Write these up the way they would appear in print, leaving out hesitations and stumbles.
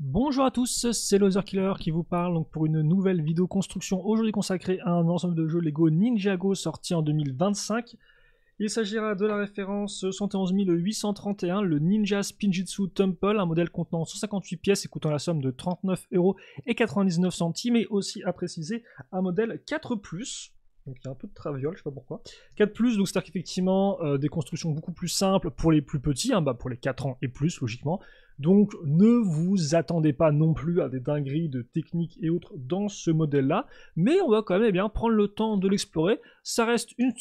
Bonjour à tous, c'est Loserkiller qui vous parle donc pour une nouvelle vidéo construction aujourd'hui consacrée à un ensemble de jeux Lego Ninjago sorti en 2025. Il s'agira de la référence 71 831, le Ninja Spinjitzu Temple, un modèle contenant 158 pièces et coûtant la somme de 39,99 €, mais aussi à préciser un modèle 4+. Donc il y a un peu de traviole, je sais pas pourquoi. 4+, donc c'est-à-dire qu'effectivement, des constructions beaucoup plus simples pour les plus petits, pour les 4 ans et plus, logiquement. Donc ne vous attendez pas non plus à des dingueries de techniques et autres dans ce modèle-là, mais on va quand même prendre le temps de l'explorer. Ça reste une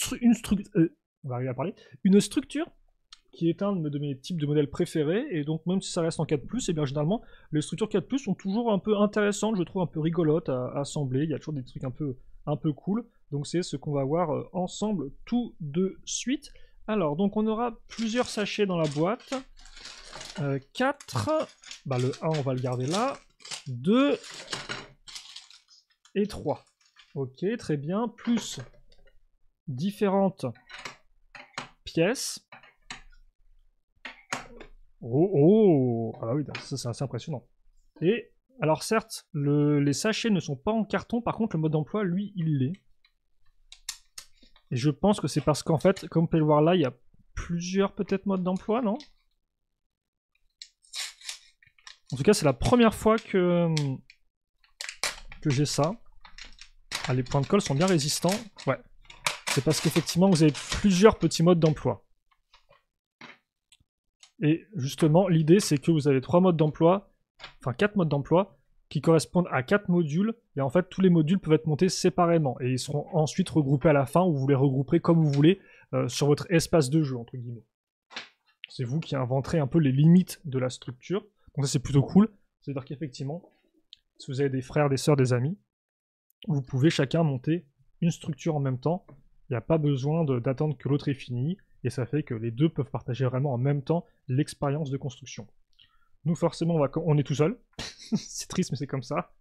structure qui est un de mes types de modèles préférés, et donc même si ça reste en 4+, et bien généralement, les structures 4+, sont toujours un peu intéressantes, je trouve un peu rigolotes à assembler, il y a toujours des trucs un peu cool, donc c'est ce qu'on va voir ensemble tout de suite. Alors, donc on aura plusieurs sachets dans la boîte, 4, le 1 on va le garder là, 2 et 3. Ok, très bien, plus différentes pièces. Oh, ah bah oui, ça c'est assez impressionnant. Et alors certes, les sachets ne sont pas en carton, par contre le mode d'emploi, lui, il l'est. Et je pense que c'est parce qu'en fait, comme vous pouvez le voir là, il y a plusieurs peut-être modes d'emploi, non? En tout cas, c'est la première fois que j'ai ça. Ah, les points de colle sont bien résistants. Ouais. C'est parce qu'effectivement, vous avez plusieurs petits modes d'emploi. Et justement, l'idée, c'est que vous avez 3 modes d'emploi, enfin 4 modes d'emploi, qui correspondent à 4 modules, et en fait, tous les modules peuvent être montés séparément, et ils seront ensuite regroupés à la fin, ou vous les regrouperez comme vous voulez, sur votre espace de jeu, entre guillemets. C'est vous qui inventerez un peu les limites de la structure, donc ça c'est plutôt cool. C'est-à-dire qu'effectivement, si vous avez des frères, des sœurs, des amis, vous pouvez chacun monter une structure en même temps, il n'y a pas besoin d'attendre que l'autre ait fini, et ça fait que les deux peuvent partager vraiment en même temps l'expérience de construction. Nous, forcément, on est tout seul. C'est triste, mais c'est comme ça.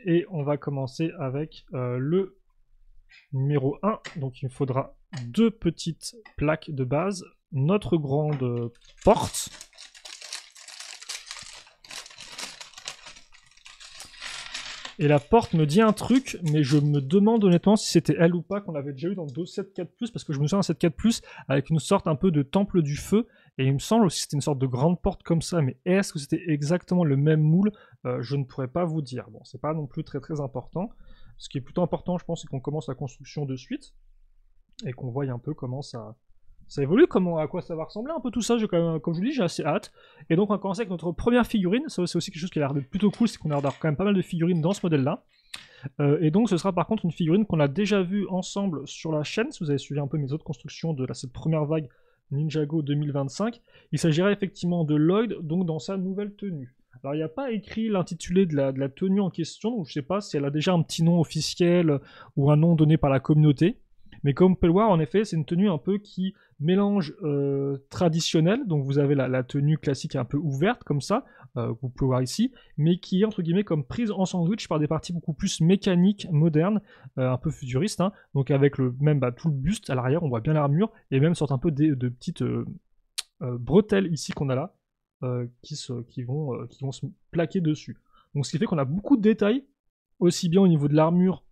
Et on va commencer avec le numéro 1. Donc, il me faudra 2 petites plaques de base, notre grande porte. Et la porte me dit un truc, mais je me demande honnêtement si c'était elle ou pas qu'on avait déjà eu dans d'autres 7.4+, parce que je me souviens d'un 7.4+, avec une sorte un peu de temple du feu, et il me semble aussi que c'était une sorte de grande porte comme ça, mais est-ce que c'était exactement le même moule? Je ne pourrais pas vous dire. Bon, c'est pas non plus très très important. Ce qui est plutôt important, je pense, c'est qu'on commence la construction de suite, et qu'on voie un peu comment ça évolue, à quoi ça va ressembler un peu tout ça. Comme je vous dis, j'ai assez hâte. Et donc on va commencer avec notre première figurine. Ça c'est aussi quelque chose qui a l'air de plutôt cool, c'est qu'on a l'air d'avoir quand même pas mal de figurines dans ce modèle-là. Et donc ce sera par contre une figurine qu'on a déjà vue ensemble sur la chaîne, si vous avez suivi un peu mes autres constructions de cette première vague Ninjago 2025. Il s'agirait effectivement de Lloyd, donc dans sa nouvelle tenue. Alors il n'y a pas écrit l'intitulé de la tenue en question, donc je ne sais pas si elle a déjà un petit nom officiel ou un nom donné par la communauté. Mais comme vous pouvez le voir, en effet, c'est une tenue un peu qui mélange traditionnel, donc vous avez la tenue classique un peu ouverte comme ça, que vous pouvez voir ici, mais qui est entre guillemets comme prise en sandwich par des parties beaucoup plus mécaniques, modernes, un peu futuristes, hein, donc avec tout le buste à l'arrière, on voit bien l'armure, et même sorte un peu de petites bretelles ici qu'on a là, qui vont se plaquer dessus. Donc ce qui fait qu'on a beaucoup de détails, aussi bien au niveau de l'armure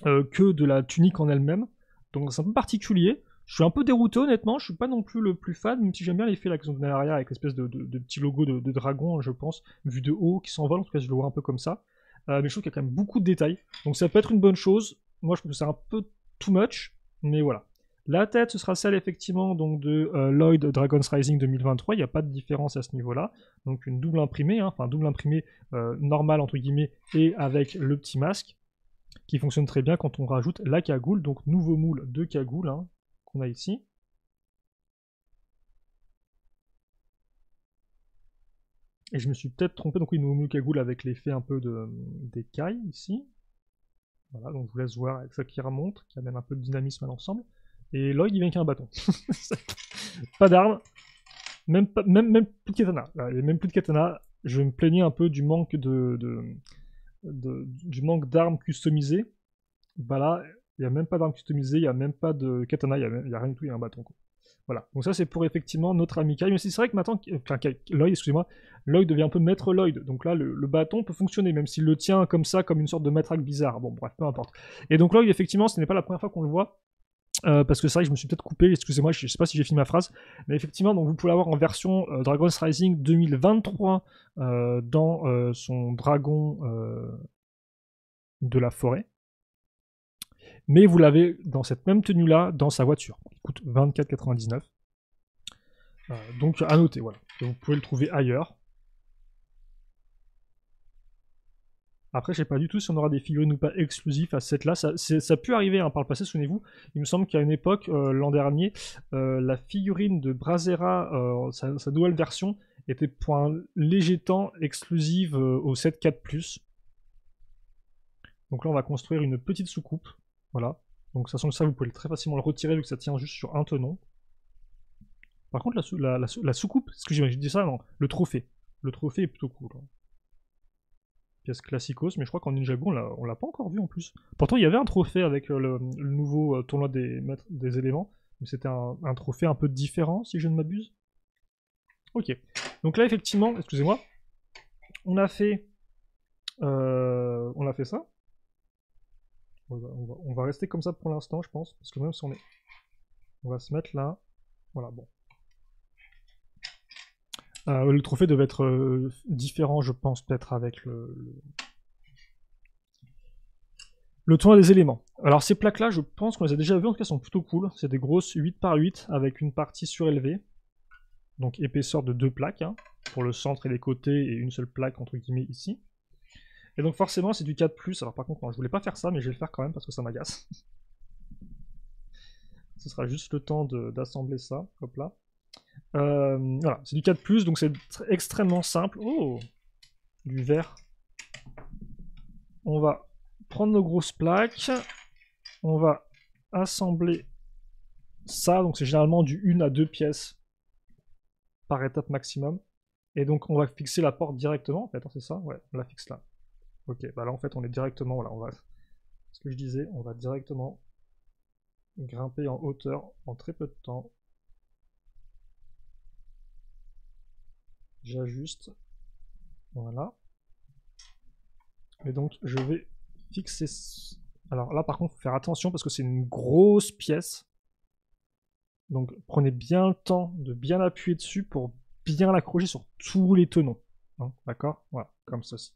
que de la tunique en elle-même, donc c'est un peu particulier. Je suis un peu dérouté honnêtement, je suis pas non plus le plus fan, même si j'aime bien l'effet là qu'ils ont donné à l'arrière avec l'espèce de petit logo de dragon, je pense, vu de haut, qui s'envole, en tout cas je le vois un peu comme ça. Mais je trouve qu'il y a quand même beaucoup de détails, donc ça peut être une bonne chose. Moi je trouve que c'est un peu too much, mais voilà. La tête, ce sera celle effectivement donc de Lloyd Dragon's Rising 2023, il n'y a pas de différence à ce niveau-là. Donc une double imprimée, hein, enfin double imprimée normale entre guillemets, et avec le petit masque, qui fonctionne très bien quand on rajoute la cagoule, donc nouveau moule de cagoule hein, qu'on a ici. Et je me suis peut-être trompé, donc oui, nouveau moule cagoule avec l'effet un peu d'écaille ici. Voilà, donc je vous laisse voir avec ça qui remonte, qui amène un peu de dynamisme à l'ensemble. Et Lloyd, il vient qu'un bâton. Pas d'armes, même plus de katana. Il n'y a même plus de katana. Je me plaignais un peu du manque du manque d'armes customisées. Bah là, il n'y a même pas d'armes customisées, il n'y a même pas de katana, il n'y a rien du tout, il y a un bâton. Quoi. Voilà, donc ça c'est pour effectivement notre ami Kai, mais c'est vrai que maintenant, enfin Lloyd, excusez-moi, Lloyd devient un peu maître Lloyd, donc là le bâton peut fonctionner, même s'il le tient comme ça, comme une sorte de matraque bizarre, bon bref, peu importe. Et donc Lloyd, effectivement, ce n'est pas la première fois qu'on le voit, parce que c'est vrai que je me suis peut-être coupé, excusez-moi, je sais pas si j'ai fini ma phrase, mais effectivement, donc vous pouvez l'avoir en version Dragon's Rising 2023 dans son dragon de la forêt. Mais vous l'avez dans cette même tenue-là, dans sa voiture, qui coûte 24,99. Donc à noter, voilà. Et vous pouvez le trouver ailleurs. Après, je sais pas du tout si on aura des figurines ou pas exclusives à cette là. Ça a pu arriver par le passé, souvenez-vous. Il me semble qu'à une époque, l'an dernier, la figurine de Brazera, sa nouvelle version, était pour un léger temps exclusive au 7.4+. Donc là, on va construire une petite soucoupe. Voilà. Donc, sachant que ça, vous pouvez très facilement le retirer vu que ça tient juste sur un tenon. Par contre, la soucoupe, excusez-moi, j'ai dit ça, non, le trophée. Le trophée est plutôt cool. Hein. Pièce classicos, mais je crois qu'en Ninjago, on l'a pas encore vu en plus. Pourtant, il y avait un trophée avec le nouveau tournoi des éléments, mais c'était un trophée un peu différent, si je ne m'abuse. Ok. Donc là, effectivement, excusez-moi, on a fait ça. On va rester comme ça pour l'instant, je pense, parce que même si on est... On va se mettre là. Voilà, bon. Le trophée devait être différent, je pense, peut-être avec le tournoi des éléments. Alors ces plaques-là, je pense qu'on les a déjà vues, en tout cas, sont plutôt cool. C'est des grosses 8x8 avec une partie surélevée. Donc épaisseur de 2 plaques, hein, pour le centre et les côtés, et une seule plaque, entre guillemets, ici. Et donc forcément, c'est du 4+. Alors par contre, non, je voulais pas faire ça, mais je vais le faire quand même, parce que ça m'agace. Ce sera juste le temps d'assembler ça, hop là. Voilà, c'est du 4+, donc c'est extrêmement simple. Oh, du verre. On va prendre nos grosses plaques. On va assembler ça. Donc c'est généralement du 1 à 2 pièces par étape maximum. Et donc on va fixer la porte directement. En fait, c'est ça? Ouais, on la fixe là. Ok, bah là en fait on est directement, voilà, on va... Ce que je disais, on va directement grimper en hauteur en très peu de temps. J'ajuste. Voilà. Et donc je vais fixer... Alors là par contre, il faut faire attention parce que c'est une grosse pièce. Donc prenez bien le temps de bien appuyer dessus pour bien l'accrocher sur tous les tenons. Hein, d'accord? Voilà, comme ceci.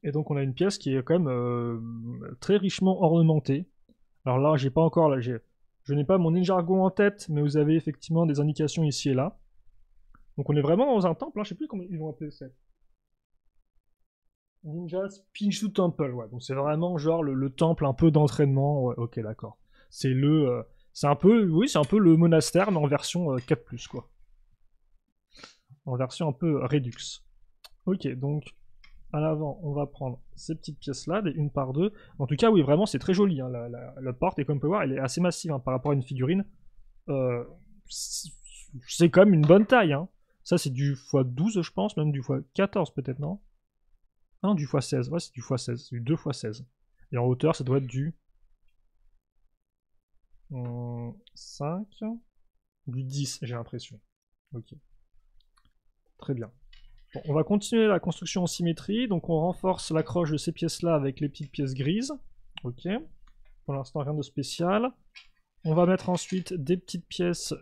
Et donc on a une pièce qui est quand même très richement ornementée. Alors là, j'ai pas encore... Là, je n'ai pas mon Ninjago en tête, mais vous avez effectivement des indications ici et là. Donc on est vraiment dans un temple, hein, je sais plus comment ils vont appeler ça. Ninja Spinchu Temple, ouais. Donc c'est vraiment genre le temple un peu d'entraînement. Ouais, ok, d'accord. C'est c'est un peu, oui, c'est un peu le monastère, mais en version 4+, quoi. En version un peu Redux. Ok, donc à l'avant, on va prendre ces petites pièces-là, des 1 par 2. En tout cas, oui, vraiment, c'est très joli. Hein. La porte, et comme on peut voir, elle est assez massive hein, par rapport à une figurine. C'est quand même une bonne taille. Hein. Ça, c'est du x12, je pense, même du x14 peut-être, non? Non, du x16. Ouais, c'est du x16. C'est du 2x16. Et en hauteur, ça doit être du 5, du 10, j'ai l'impression. Ok. Très bien. Bon, on va continuer la construction en symétrie. Donc on renforce l'accroche de ces pièces-là avec les petites pièces grises. Ok. Pour l'instant, rien de spécial. On va mettre ensuite des petites pièces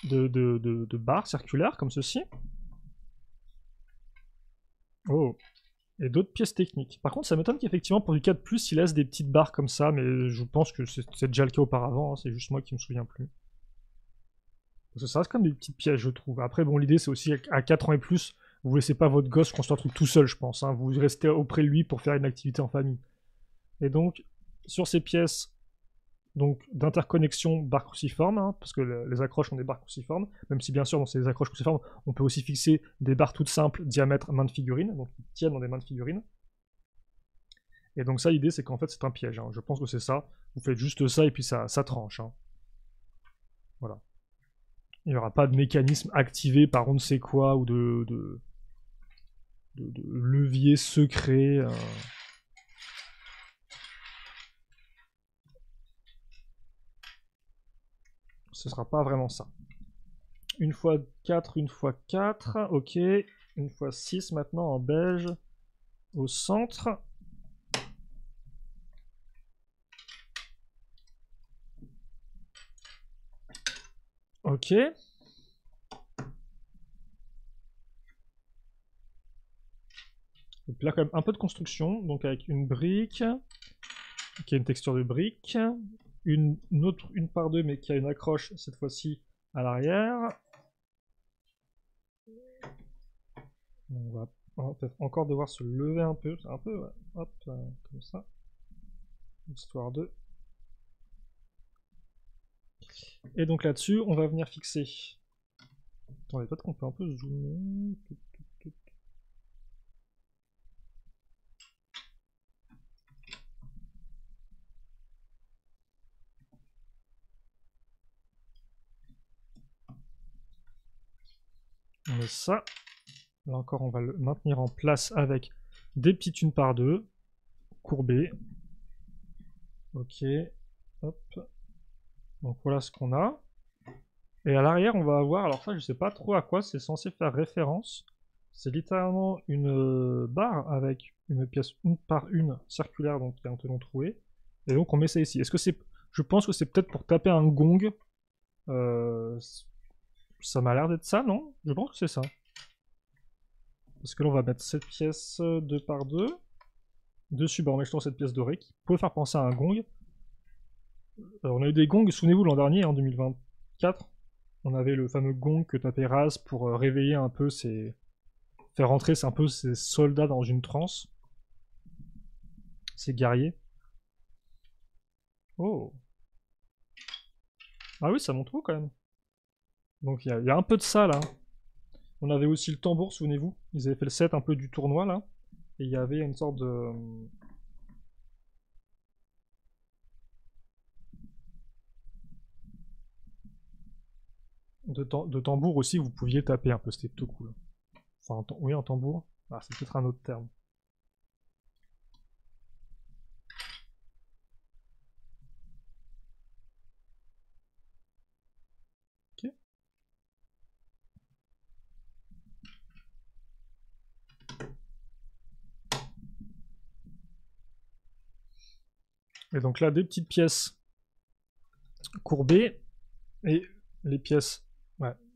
de barres circulaires, comme ceci. Oh. Et d'autres pièces techniques. Par contre, ça m'étonne qu'effectivement, pour du 4+, il laisse des petites barres comme ça, mais je pense que c'est déjà le cas auparavant, hein, c'est juste moi qui me souviens plus. Parce que ça reste comme des petites pièces, je trouve. Après, bon, l'idée, c'est aussi, à 4 ans et plus, vous laissez pas votre gosse construire un truc tout seul, je pense. Hein. Vous restez auprès de lui pour faire une activité en famille. Et donc, sur ces pièces d'interconnexion barres cruciformes, hein, parce que les accroches ont des barres cruciformes, même si bien sûr dans ces accroches cruciformes, on peut aussi fixer des barres toutes simples, diamètre main de figurine, donc qui tiennent dans des mains de figurine. Et donc ça, l'idée, c'est qu'en fait, c'est un piège. Hein. Je pense que c'est ça. Vous faites juste ça et puis ça tranche. Hein. Voilà. Il n'y aura pas de mécanisme activé par on ne sait quoi ou de levier secret. ce sera pas vraiment ça. Une fois 4, une fois 4, ok. Une fois 6 maintenant en beige au centre. Ok. Donc là, quand même, un peu de construction, donc avec une brique, qui a une texture de brique, une autre, une par deux, mais qui a une accroche, cette fois-ci, à l'arrière. On va peut-être encore devoir se lever un peu, ouais. Hop, comme ça. Histoire de... Et donc là-dessus, on va venir fixer... Attendez, peut-être qu'on peut un peu zoomer... On met ça. Là encore, on va le maintenir en place avec des petites unes par deux, courbées. Ok. Hop. Donc voilà ce qu'on a. Et à l'arrière, on va avoir, alors ça, je sais pas trop à quoi c'est censé faire référence. C'est littéralement une barre avec une pièce une par une circulaire, donc qui est un telon troué. Et donc on met ça ici. Est-ce que c'est... Je pense que c'est peut-être pour taper un gong. Ça m'a l'air d'être ça, non? Je pense que c'est ça. Parce que là, on va mettre cette pièce 2 par 2. Dessus, bah, on met toujours cette pièce dorée qui peut faire penser à un gong. On a eu des gongs, souvenez-vous, l'an dernier, en 2024. On avait le fameux gong que tapait Raz pour réveiller un peu ses... faire rentrer un peu ses soldats dans une transe. Ses guerriers. Oh. Ah oui, ça monte haut quand même. Donc il y a un peu de ça là. On avait aussi le tambour, souvenez-vous. Ils avaient fait le set un peu du tournoi là. Et il y avait une sorte de tambour aussi, vous pouviez taper un peu, c'était plutôt cool. Enfin, oui, un tambour. Ah, c'est peut-être un autre terme. Ok. Et donc là, des petites pièces courbées et les pièces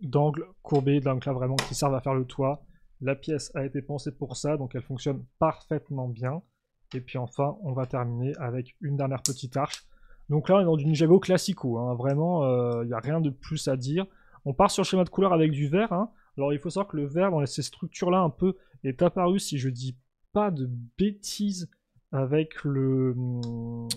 d'angle courbées, donc là vraiment qui servent à faire le toit. La pièce a été pensée pour ça, donc elle fonctionne parfaitement bien. Et puis enfin, on va terminer avec une dernière petite arche. Donc là, on est dans du Ninjago classico, hein. Vraiment, il n'y a rien de plus à dire. On part sur le schéma de couleur avec du vert, hein. Alors il faut savoir que le vert, dans ces structures-là, un peu, est apparu, si je dis pas de bêtises, avec le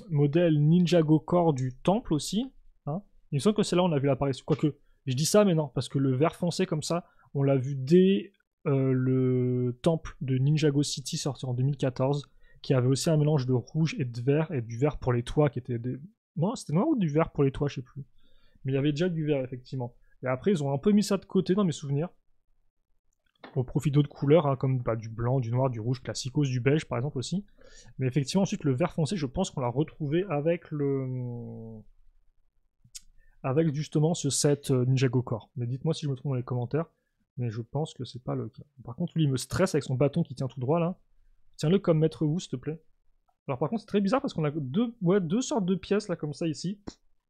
modèle Ninjago Core du temple aussi, hein. Il me semble que c'est là où on a vu l'apparition. Quoique, je dis ça, mais non, parce que le vert foncé comme ça, on l'a vu dès le temple de Ninjago City sorti en 2014, qui avait aussi un mélange de rouge et de vert, et du vert pour les toits qui était des... Non, c'était noir ou du vert pour les toits, je sais plus. Mais il y avait déjà du vert, effectivement. Et après, ils ont un peu mis ça de côté dans mes souvenirs, au profit d'autres couleurs, hein, comme du blanc, du noir, du rouge, classicos, du beige, par exemple, aussi. Mais effectivement, ensuite, le vert foncé, je pense qu'on l'a retrouvé avec le... avec justement ce set Ninjago Core. Mais dites-moi si je me trompe dans les commentaires, mais je pense que c'est pas le cas. Par contre, lui, il me stresse avec son bâton qui tient tout droit, là. Tiens-le comme maître Wu, s'il te plaît. Alors par contre, c'est très bizarre parce qu'on a deux sortes de pièces, là, comme ça, ici.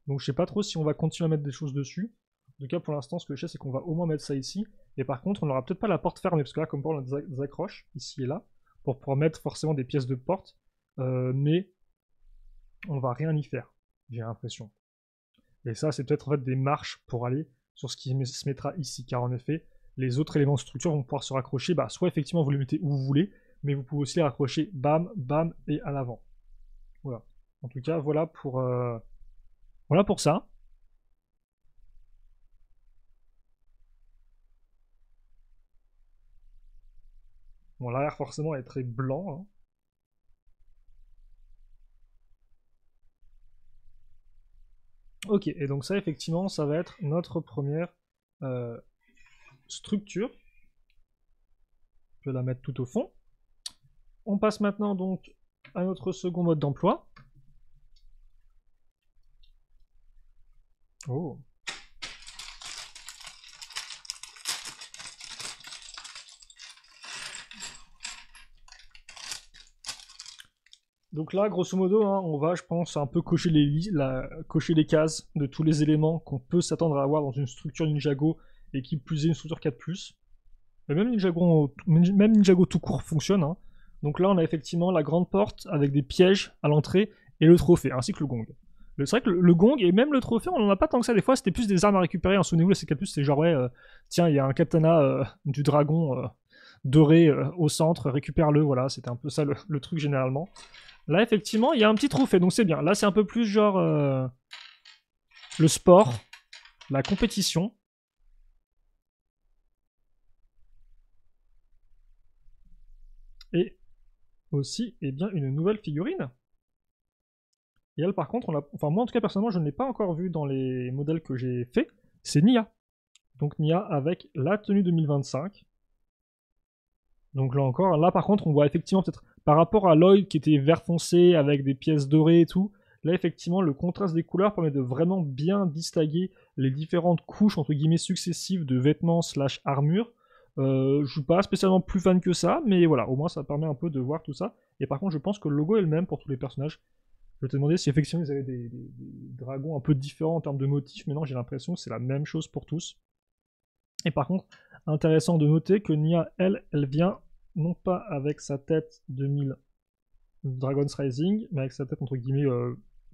Donc je sais pas trop si on va continuer à mettre des choses dessus. En tout cas, pour l'instant, ce que je sais, c'est qu'on va au moins mettre ça ici. Et par contre, on n'aura peut-être pas la porte fermée, parce que là, comme on a des accroches, ici et là, pour pouvoir mettre forcément des pièces de porte. Mais on va rien y faire, j'ai l'impression. Et ça, c'est peut-être en fait des marches pour aller sur ce qui se mettra ici. Car en effet, les autres éléments de structure vont pouvoir se raccrocher. Bah, soit effectivement, vous les mettez où vous voulez, mais vous pouvez aussi les raccrocher bam, bam et à l'avant. Voilà. En tout cas, voilà pour ça. Bon, l'arrière forcément est très blanc, hein. Ok, et donc ça, effectivement, ça va être notre première structure. Je vais la mettre tout au fond. On passe maintenant donc à notre second mode d'emploi. Oh. Donc là, grosso modo, hein, on va, je pense, un peu cocher cocher les cases de tous les éléments qu'on peut s'attendre à avoir dans une structure Ninjago, et qui plus est une structure 4+. Mais même Ninjago tout court fonctionne. Hein. Donc là, on a effectivement la grande porte avec des pièges à l'entrée et le trophée, ainsi que le gong. C'est vrai que le gong et même le trophée, on en a pas tant que ça. Des fois, c'était plus des armes à récupérer. En souvenez-vous, la C4+, c'est genre, ouais, tiens, il y a un katana du dragon doré au centre, récupère-le. Voilà, c'était un peu ça le truc généralement. Là, effectivement, il y a un petit trophée, donc c'est bien. Là, c'est un peu plus genre le sport, la compétition. Et aussi, eh bien, une nouvelle figurine. Et elle, par contre, enfin, moi, en tout cas, personnellement, je ne l'ai pas encore vue dans les modèles que j'ai fait. C'est Nia. Donc, Nia avec la tenue 2025. Donc, là encore, là, par contre, on voit effectivement, peut-être, par rapport à Lloyd qui était vert foncé avec des pièces dorées et tout, là, effectivement, le contraste des couleurs permet de vraiment bien distinguer les différentes couches, entre guillemets, successives de vêtements / armure. Je suis pas spécialement plus fan que ça, mais voilà, au moins ça permet un peu de voir tout ça. Et par contre, je pense que le logo est le même pour tous les personnages. Je vais te demander si effectivement ils avaient des dragons un peu différents en termes de motifs, mais non, j'ai l'impression que c'est la même chose pour tous. Et par contre, intéressant de noter que Nia, elle vient non pas avec sa tête 2000 Dragon's Rising, mais avec sa tête entre guillemets.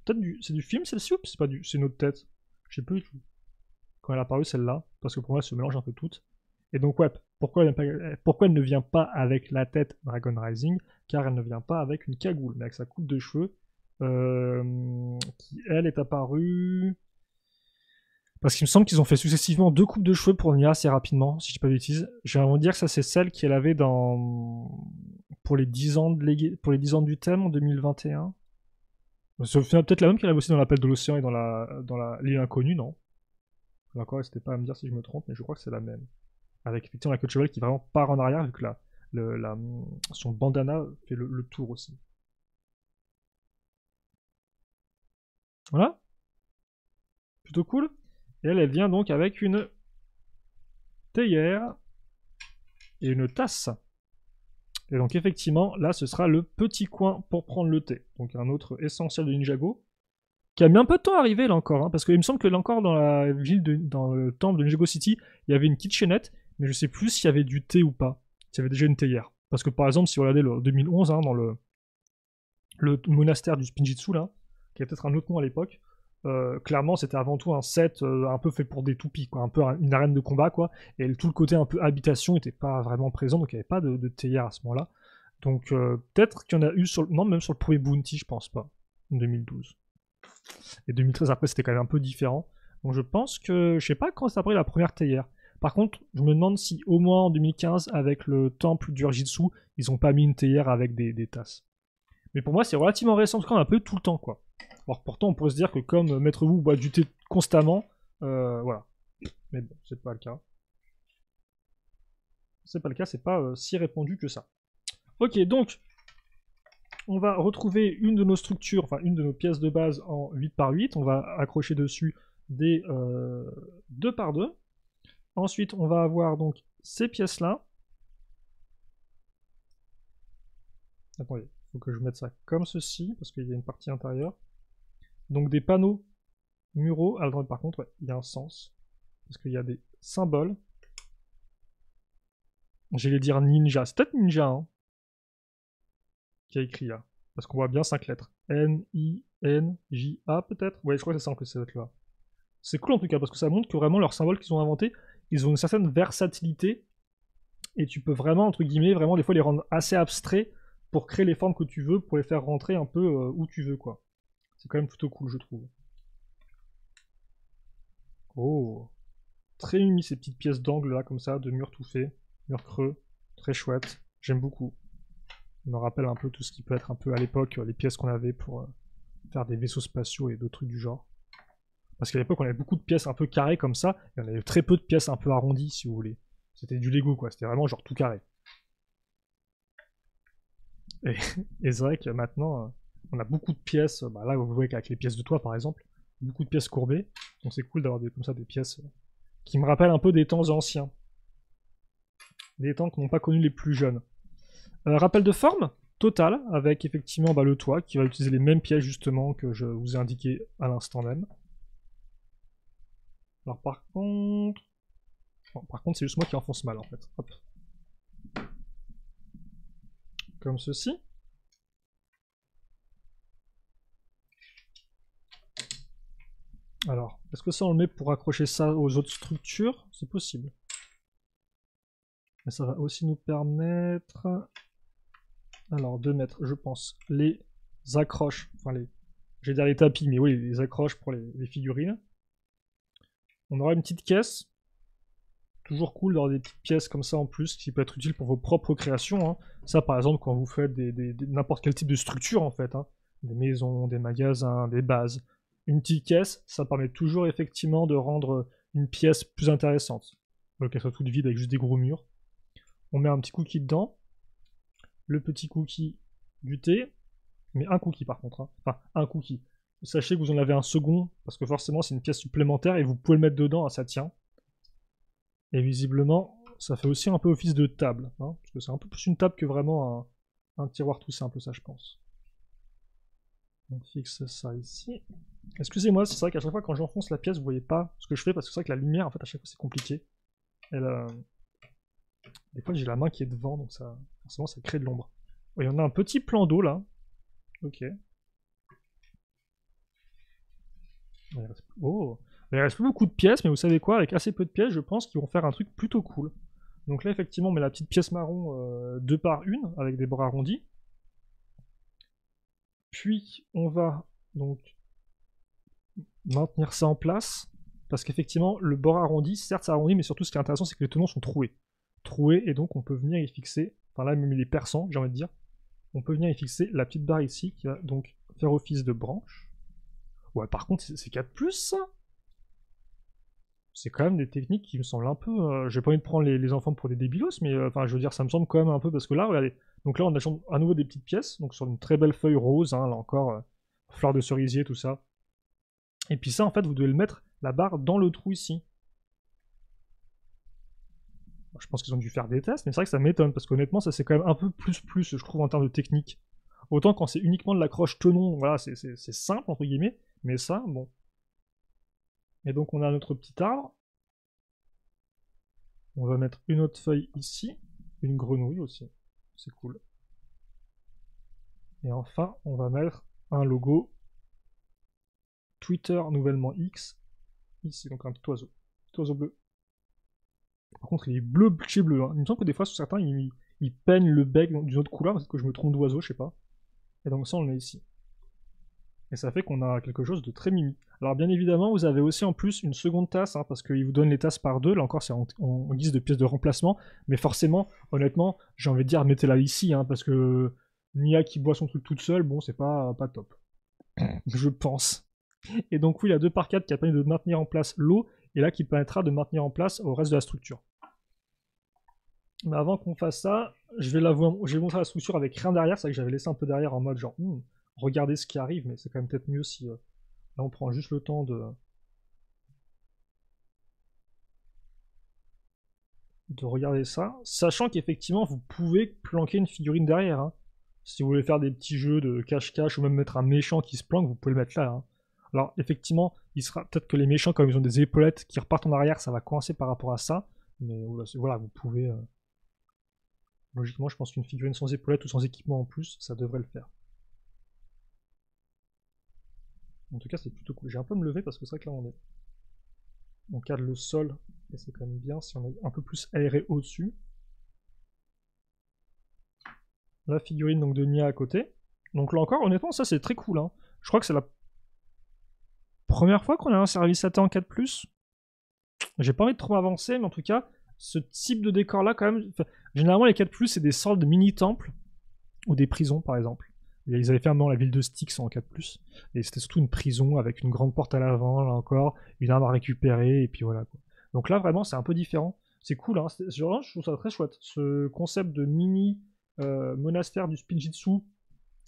Peut-être c'est du film celle-ci ou c'est notre tête? Je sais plus du tout. Quand elle est apparue celle-là, parce que pour moi elle se mélange un peu toutes. Et donc ouais, pourquoi elle ne vient pas avec la tête Dragon Rising? Car elle ne vient pas avec une cagoule, mais avec sa coupe de cheveux, qui elle est apparue... Parce qu'il me semble qu'ils ont fait successivement 2 coupes de cheveux pour Nia assez rapidement, si je dis pas de bêtises. J'ai envie de dire que ça c'est celle qu'elle avait pour les 10 ans du thème en 2021. C'est peut-être la même qu'elle avait aussi dans l'appel de l'océan et dans l'île inconnue, non? D'accord, n'hésitez pas à me dire si je me trompe, mais je crois que c'est la même. Avec effectivement la queue de cheval qui vraiment part en arrière, vu que son bandana fait le tour aussi. Voilà. Plutôt cool. Et elle vient donc avec une théière et une tasse. Et donc effectivement, là ce sera le petit coin pour prendre le thé. Donc un autre essentiel de Ninjago, qui a mis un peu de temps à arriver là encore, hein, parce qu'il me semble que là encore dans dans le temple de Ninjago City, il y avait une kitchenette, mais je sais plus s'il y avait du thé ou pas. S'il y avait déjà une théière. Parce que par exemple, si vous regardez le 2011, hein, dans le monastère du Spinjitzu, là, qui avait peut-être un autre nom à l'époque, clairement c'était avant tout un set un peu fait pour des toupies, quoi, un peu une arène de combat, quoi, et tout le côté un peu habitation n'était pas vraiment présent, donc il n'y avait pas de théière à ce moment-là. Donc peut-être qu'il y en a eu non, même sur le premier Bounty, je pense pas, en 2012. Et 2013 après c'était quand même un peu différent. Donc je pense que, je sais pas quand c'est après la première théière. Par contre, je me demande si au moins en 2015, avec le temple du Urjitsu, ils ont pas mis une théière avec des tasses. Mais pour moi, c'est relativement récent, parce qu'on a un peu tout le temps, quoi. Alors pourtant, on pourrait se dire que comme Maître Wu boit du thé constamment, voilà. Mais bon, c'est pas le cas. C'est pas le cas, c'est pas si répandu que ça. Ok, donc, on va retrouver une de nos structures, enfin une de nos pièces de base en 8×8. On va accrocher dessus des 2×2. Ensuite, on va avoir donc ces pièces-là. Attendez, il faut que je mette ça comme ceci, parce qu'il y a une partie intérieure. Donc des panneaux muraux. Alors par contre, ouais, il y a un sens. Parce qu'il y a des symboles. J'allais dire ninja. C'est peut-être ninja, hein, qui a écrit là. Parce qu'on voit bien 5 lettres. N-I-N-J-A peut-être. Ouais, je crois que c'est ça en plus, ces lettres-là. C'est cool en tout cas, parce que ça montre que vraiment leurs symboles qu'ils ont inventés, ils ont une certaine versatilité. Et tu peux vraiment, entre guillemets, vraiment des fois les rendre assez abstraits pour créer les formes que tu veux, pour les faire rentrer un peu où tu veux, quoi. C'est quand même plutôt cool, je trouve. Oh, très mimi ces petites pièces d'angle là, comme ça, de mur tout fait, mur creux, très chouette. J'aime beaucoup. Ça me rappelle un peu tout ce qui peut être un peu à l'époque, les pièces qu'on avait pour faire des vaisseaux spatiaux et d'autres trucs du genre. Parce qu'à l'époque, on avait beaucoup de pièces un peu carrées comme ça, et on avait très peu de pièces un peu arrondies, si vous voulez. C'était du Lego, quoi. C'était vraiment genre tout carré. Et c'est vrai que maintenant, on a beaucoup de pièces. Bah là, vous voyez qu'avec les pièces de toit, par exemple, beaucoup de pièces courbées. Donc c'est cool d'avoir comme ça des pièces qui me rappellent un peu des temps anciens. Des temps que n'ont pas connu les plus jeunes. Rappel de forme. totale, avec effectivement le toit qui va utiliser les mêmes pièces justement que je vous ai indiqué à l'instant même. Alors par contre... Bon, par contre, c'est juste moi qui enfonce mal en fait. Hop. Comme ceci. Alors, est-ce que ça on le met pour accrocher ça aux autres structures? C'est possible. Mais ça va aussi nous permettre... Alors, de mettre, je pense, les accroches, enfin les... Je vais dire les tapis, mais oui, les accroches pour les figurines. On aura une petite caisse. Toujours cool d'avoir des petites pièces comme ça en plus, qui peut être utile pour vos propres créations. Hein. Ça, par exemple, quand vous faites n'importe quel type de structure, en fait. Hein. Des maisons, des magasins, des bases. Une petite caisse, ça permet toujours effectivement de rendre une pièce plus intéressante. Donc qu'elle soit toute vide avec juste des gros murs. On met un petit cookie dedans. Le petit cookie du thé. Mais un cookie par contre. Hein. Enfin, un cookie. Sachez que vous en avez un second, parce que forcément c'est une pièce supplémentaire et vous pouvez le mettre dedans, hein, ça tient. Et visiblement, ça fait aussi un peu office de table. Hein, parce que c'est un peu plus une table que vraiment un tiroir tout simple, ça je pense. On fixe ça ici. Excusez-moi, c'est vrai qu'à chaque fois quand j'enfonce la pièce, vous voyez pas ce que je fais, parce que c'est vrai que la lumière, en fait, à chaque fois c'est compliqué. Des fois j'ai la main qui est devant, donc ça, forcément ça crée de l'ombre. Il y en a un petit plan d'eau là. Ok. Oh, il reste plus beaucoup de pièces, mais vous savez quoi, avec assez peu de pièces, je pense qu'ils vont faire un truc plutôt cool. Donc là, effectivement, on met la petite pièce marron 2 par 1, avec des bords arrondis. Puis, on va donc maintenir ça en place, parce qu'effectivement, le bord arrondi, certes, c'est arrondi, mais surtout, ce qui est intéressant, c'est que les tenons sont troués. Troués, et donc, on peut venir y fixer, enfin là, même il est perçant, j'ai envie de dire, on peut venir y fixer la petite barre ici, qui va donc faire office de branche. Ouais, par contre, c'est 4+, ça. C'est quand même des techniques qui me semblent un peu... j'ai pas envie de prendre les enfants pour des débilos, mais enfin, je veux dire, ça me semble quand même un peu, parce que là, regardez, donc là, on a à nouveau des petites pièces, donc sur une très belle feuille rose, hein, là encore, fleurs de cerisier, tout ça. Et puis ça, en fait, vous devez le mettre, la barre, dans le trou ici. Bon, je pense qu'ils ont dû faire des tests, mais c'est vrai que ça m'étonne, parce qu'honnêtement, ça c'est quand même un peu plus, je trouve, en termes de technique. Autant quand c'est uniquement de l'accroche tenon, voilà, c'est simple, entre guillemets, mais ça, bon. Et donc on a notre petit arbre. On va mettre une autre feuille ici, une grenouille aussi, c'est cool. Et enfin, on va mettre un logo Twitter nouvellement X, ici, donc un petit oiseau bleu. Par contre, il est bleu chez bleu. Hein. Il me semble que des fois, sur certains, ils peignent le bec d'une autre couleur, peut-être que je me trompe d'oiseau, je sais pas. Et donc ça, on le met ici. Et ça fait qu'on a quelque chose de très mimi. Alors bien évidemment, vous avez aussi en plus une seconde tasse, hein, parce qu'il vous donne les tasses par deux. Là encore, c'est en guise de pièce de remplacement. Mais forcément, honnêtement, j'ai envie de dire, mettez-la ici, hein, parce que Nia qui boit son truc toute seule, bon, c'est pas top. Je pense. Et donc oui, la 2x4 qui a permis de maintenir en place l'eau, et là qui permettra de maintenir en place au reste de la structure. Mais avant qu'on fasse ça, je vais montrer la structure avec rien derrière. C'est vrai que j'avais laissé un peu derrière en mode genre, regardez ce qui arrive, mais c'est quand même peut-être mieux si là on prend juste le temps de regarder ça, sachant qu'effectivement vous pouvez planquer une figurine derrière. Hein. Si vous voulez faire des petits jeux de cache-cache ou même mettre un méchant qui se planque, vous pouvez le mettre là. Hein. Alors effectivement, il sera peut-être que les méchants, comme ils ont des épaulettes qui repartent en arrière, ça va coincer par rapport à ça. Mais voilà, vous pouvez... Logiquement, je pense qu'une figurine sans épaulettes ou sans équipement en plus, ça devrait le faire. En tout cas, c'est plutôt cool. J'ai un peu me lever parce que c'est vrai que là, on cadre le sol, et c'est quand même bien si on est un peu plus aéré au-dessus. La figurine donc de Nia à côté. Donc là encore, honnêtement, ça c'est très cool. Hein. Je crois que c'est la première fois qu'on a un service AT en 4+. J'ai pas envie de trop avancer, mais en tout cas, ce type de décor-là, quand même... Enfin, généralement, les 4+, c'est des sortes de mini-temples, ou des prisons, par exemple. Ils avaient fait un moment la ville de Styx en 4+, et c'était surtout une prison avec une grande porte à l'avant, là encore, une arme à récupérer, et puis voilà. Quoi. Donc là, vraiment, c'est un peu différent. C'est cool, hein. Je trouve ça très chouette. Ce concept de mini monastère du Spinjitzu,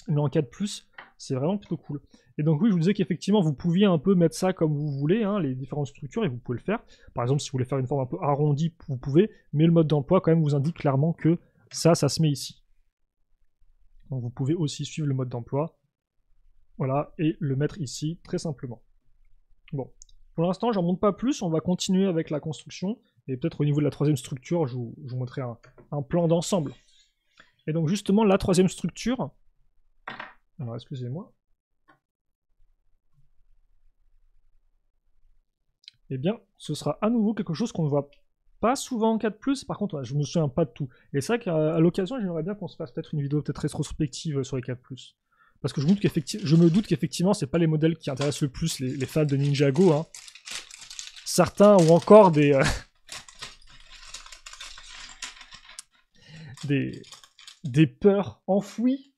mais en 4+, c'est vraiment plutôt cool. Et donc oui, je vous disais qu'effectivement, vous pouviez un peu mettre ça comme vous voulez, hein, les différentes structures, et vous pouvez le faire. Par exemple, si vous voulez faire une forme un peu arrondie, vous pouvez, mais le mode d'emploi, quand même, vous indique clairement que ça se met ici. Donc vous pouvez aussi suivre le mode d'emploi. Voilà, et le mettre ici, très simplement. Bon, pour l'instant, j'en montre pas plus, on va continuer avec la construction, et peut-être au niveau de la troisième structure, je vous montrerai un plan d'ensemble. Et donc justement, la troisième structure, alors excusez-moi, eh bien, ce sera à nouveau quelque chose qu'on ne voit pas souvent en 4+, par contre, ouais, je me souviens pas de tout. Et c'est vrai qu'à l'occasion, j'aimerais bien qu'on se fasse peut-être une vidéo peut-être rétrospective sur les 4+. Parce que je me doute qu'effectivement, c'est pas les modèles qui intéressent le plus les fans de Ninjago. Hein. Certains ont encore des peurs enfouies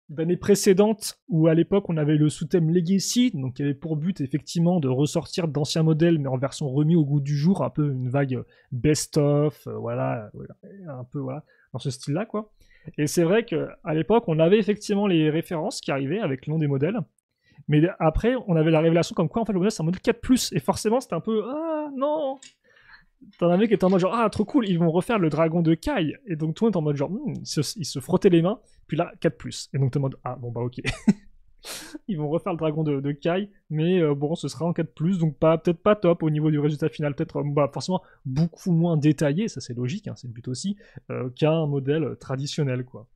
d'années précédentes où à l'époque on avait le sous-thème Legacy, donc qui avait pour but effectivement de ressortir d'anciens modèles mais en version remis au goût du jour, un peu une vague best-of, voilà, un peu voilà, dans ce style-là quoi. Et c'est vrai qu'à l'époque on avait effectivement les références qui arrivaient avec le nom des modèles, mais après on avait la révélation comme quoi en fait le modèle c'est un modèle 4+, et forcément c'était un peu ah non. T'en avais qui étaient en mode genre ah trop cool, ils vont refaire le dragon de Kai, et donc tout le monde est en mode genre ils se frottaient les mains, puis là 4+, et donc t'es en mode ah bon bah ok. Ils vont refaire le dragon de Kai, mais bon ce sera en 4+, donc peut-être pas top au niveau du résultat final, peut-être bah forcément beaucoup moins détaillé, ça c'est logique, hein, c'est le but aussi, qu'un modèle traditionnel quoi.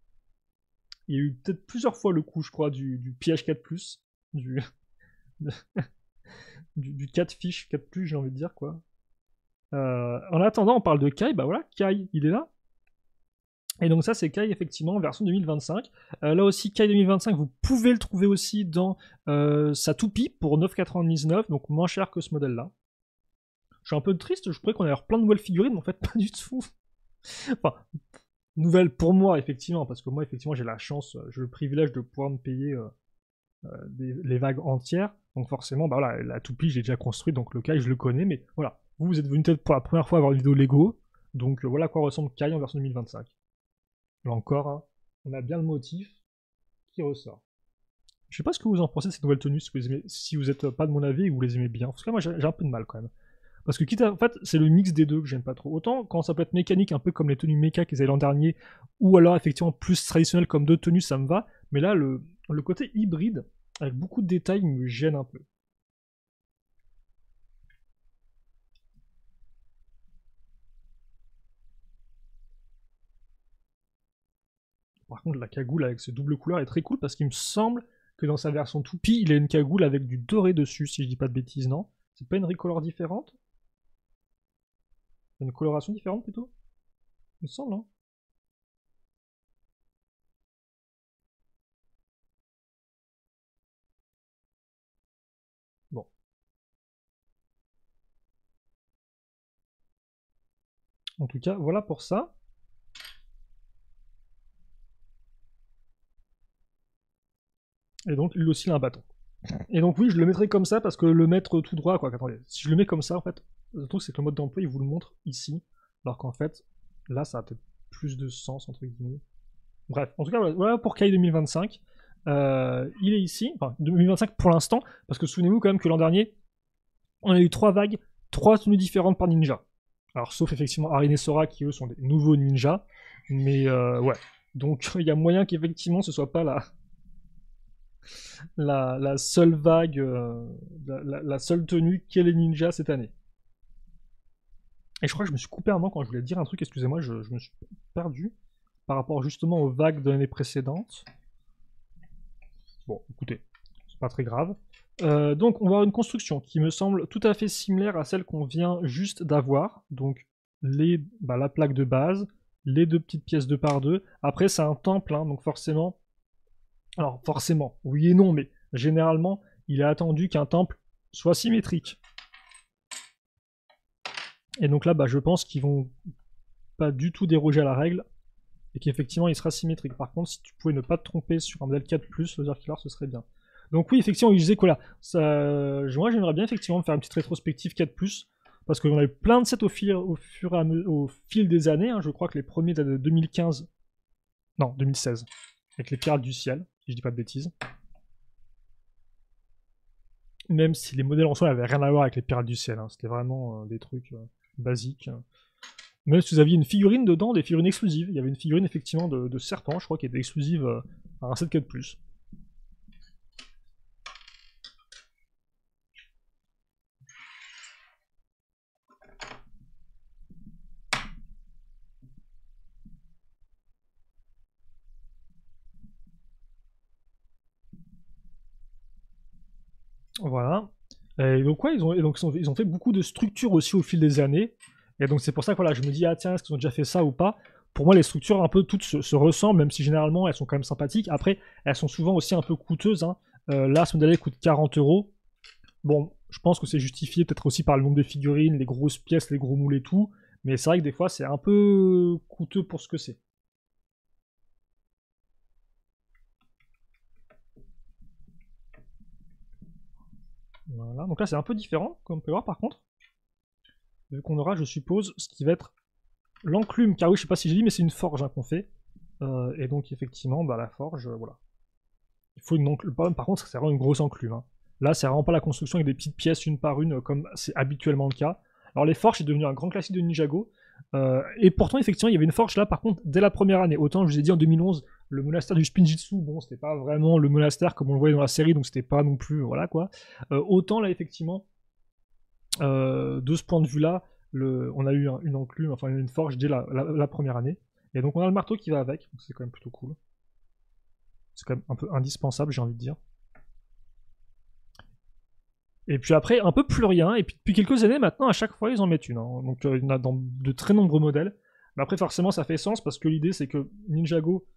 Il y a eu peut-être plusieurs fois le coup je crois du piège 4+, du 4 fiches 4+, j'ai envie de dire quoi. En attendant, on parle de Kai, bah voilà, Kai, il est là. Et donc ça, c'est Kai, effectivement, version 2025. Là aussi, Kai 2025, vous pouvez le trouver aussi dans sa toupie pour 9,99, donc moins cher que ce modèle-là. Je suis un peu triste, je croyais qu'on allait avoir plein de nouvelles figurines, mais en fait, pas du tout. Enfin, nouvelles pour moi, effectivement, parce que moi, effectivement, j'ai la chance, j'ai le privilège de pouvoir me payer les vagues entières. Donc forcément, bah voilà, la toupie, j'ai déjà construite, donc le Kai, je le connais, mais voilà. Vous êtes venu peut-être pour la première fois avoir une vidéo Lego, donc voilà à quoi ressemble Kai en version 2025. Là encore, hein, on a bien le motif qui ressort. Je sais pas ce que vous en pensez de ces nouvelles tenues, si vous êtes pas de mon avis et que vous les aimez bien. Parce que là, moi, j'ai un peu de mal quand même. Parce que quitte à, en fait, c'est le mix des deux que j'aime pas trop. Autant quand ça peut être mécanique, un peu comme les tenues méca qu'ils avaient l'an dernier, ou alors effectivement plus traditionnel comme d'autres tenues, ça me va. Mais là, le côté hybride, avec beaucoup de détails, me gêne un peu. Par contre, la cagoule avec ce double couleur est très cool parce qu'il me semble que dans sa version toupie, il a une cagoule avec du doré dessus, si je dis pas de bêtises, non? C'est pas une recolor différente? Une coloration différente plutôt? Il me semble, hein? Bon. En tout cas, voilà pour ça. Et donc, lui aussi, il a un bâton. Et donc, oui, je le mettrai comme ça parce que le mettre tout droit, quoi. Attendez, si je le mets comme ça, en fait, le truc, c'est que le mode d'emploi, il vous le montre ici. Alors qu'en fait, là, ça a peut-être plus de sens, entre guillemets. Bref, en tout cas, voilà pour Kai 2025. Il est ici, enfin 2025 pour l'instant, parce que souvenez-vous quand même que l'an dernier, on a eu 3 vagues, 3 tenues différentes par ninja. Alors, sauf effectivement Arin et Sora qui eux sont des nouveaux ninjas, mais ouais. Donc, il y a moyen qu'effectivement ce soit pas la seule vague, la seule tenue qu'est les ninjas cette année. Et je crois que je me suis coupé un moment quand je voulais dire un truc, excusez-moi, je me suis perdu par rapport justement aux vagues de l'année précédente. Bon, écoutez, c'est pas très grave. Donc, on va avoir une construction qui me semble tout à fait similaire à celle qu'on vient juste d'avoir. Donc, la plaque de base, les 2 petites pièces 2 par 2. Après, c'est un temple, hein, donc forcément. Alors, forcément, oui et non, mais généralement, il est attendu qu'un temple soit symétrique. Et donc là, bah, je pense qu'ils vont pas du tout déroger à la règle et qu'effectivement, il sera symétrique. Par contre, si tu pouvais ne pas te tromper sur un modèle 4+, le Circular, ce serait bien. Donc oui, effectivement, il disait que là, moi j'aimerais bien effectivement faire une petite rétrospective 4+, parce qu'on a eu plein de sets au fil des années, hein. Je crois que les premiers datent de 2015, non, 2016, avec les pirates du ciel, si je dis pas de bêtises. Même si les modèles en soi n'avaient rien à voir avec les pirates du ciel, hein. C'était vraiment des trucs basiques. Même si vous aviez une figurine dedans, des figurines exclusives. Il y avait une figurine effectivement de serpent, je crois, qui était exclusive à un 7-4+. Voilà. Et donc ouais, ils ont fait beaucoup de structures aussi au fil des années. Et donc c'est pour ça que voilà, je me dis, ah tiens, est-ce qu'ils ont déjà fait ça ou pas? Pour moi, les structures un peu toutes se ressemblent, même si généralement elles sont quand même sympathiques. Après, elles sont souvent aussi un peu coûteuses, hein. Là, ce modèle coûte 40 €. Bon, je pense que c'est justifié peut-être aussi par le nombre de figurines, les grosses pièces, les gros moules et tout. Mais c'est vrai que des fois, c'est un peu coûteux pour ce que c'est. Voilà, donc là c'est un peu différent, comme on peut voir par contre. Vu qu'on aura, je suppose, ce qui va être l'enclume, car oui, je sais pas si j'ai dit, mais c'est une forge hein, qu'on fait. Et donc effectivement, bah, la forge, voilà. Il faut une enclume. Par contre, c'est vraiment une grosse enclume, hein. Là, c'est vraiment pas la construction avec des petites pièces une par une, comme c'est habituellement le cas. Alors les forges, c'est devenu un grand classique de Ninjago. Et pourtant, effectivement, il y avait une forge là, par contre, dès la première année. Autant, je vous ai dit, en 2011, le monastère du Spinjitzu, bon, c'était pas vraiment le monastère comme on le voyait dans la série, donc c'était pas non plus, voilà quoi. Autant là, effectivement, de ce point de vue-là, on a eu une enclume, enfin une forge dès la première année. Et donc on a le marteau qui va avec, donc c'est quand même plutôt cool. C'est quand même un peu indispensable, j'ai envie de dire. Et puis après, un peu plus rien. Et puis depuis quelques années maintenant, à chaque fois, ils en mettent une, hein. Donc il y en a dans de très nombreux modèles. Mais après, forcément, ça fait sens parce que l'idée, c'est que Ninjago,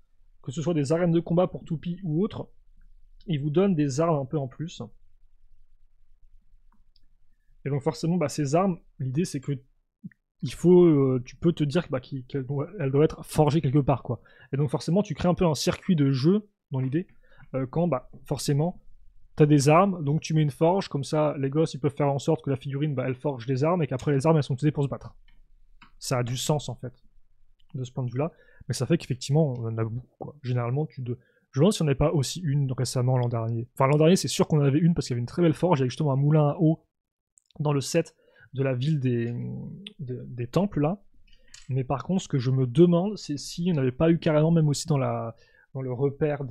que ce soit des arènes de combat pour Toupie ou autres, ils vous donnent des armes un peu en plus. Et donc forcément, bah, ces armes, l'idée, c'est que tu peux te dire qu'elle doit être forgée quelque part, quoi. Et donc forcément, tu crées un peu un circuit de jeu dans l'idée, quand bah, forcément, t'as des armes, donc tu mets une forge, comme ça, les gosses, ils peuvent faire en sorte que la figurine, bah, elle forge des armes, et qu'après les armes, elles sont utilisées pour se battre. Ça a du sens, en fait, de ce point de vue-là, mais ça fait qu'effectivement, on en a beaucoup, quoi. Généralement, je me demande si on n'avait pas aussi une récemment l'an dernier. Enfin, l'an dernier, c'est sûr qu'on en avait une, parce qu'il y avait une très belle forge, il y avait justement un moulin à eau dans le set de la ville des temples, là. Mais par contre, ce que je me demande, c'est si on n'avait pas eu carrément, même aussi dans le repère